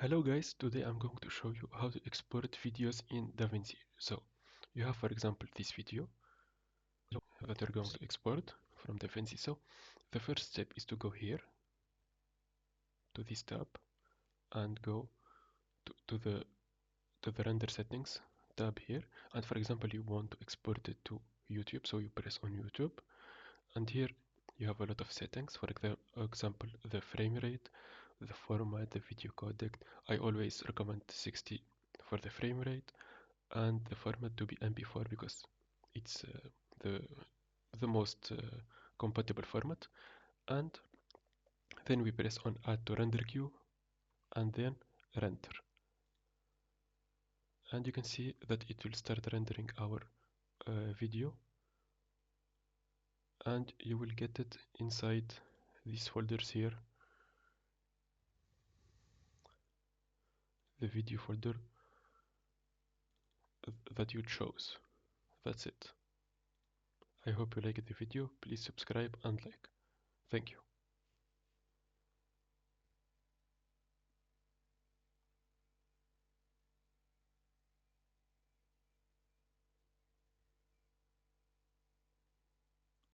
Hello guys, today I'm going to show you how to export videos in Davinci. So you have, for example, this video that you're going to export from Davinci. So the first step is to go here to this tab and go to the render settings tab here. And for example, you want to export it to YouTube, so you press on YouTube, and here you have a lot of settings. For example, the frame rate, the format, the video codec. I always recommend 60 for the frame rate, and the format to be MP4 because it's the the most compatible format. And then we press on add to render queue and then render, and you can see that it will start rendering our video, and you will get it inside these folders here, the video folder that you chose. That's it. I hope you liked the video. Please subscribe and like. Thank you.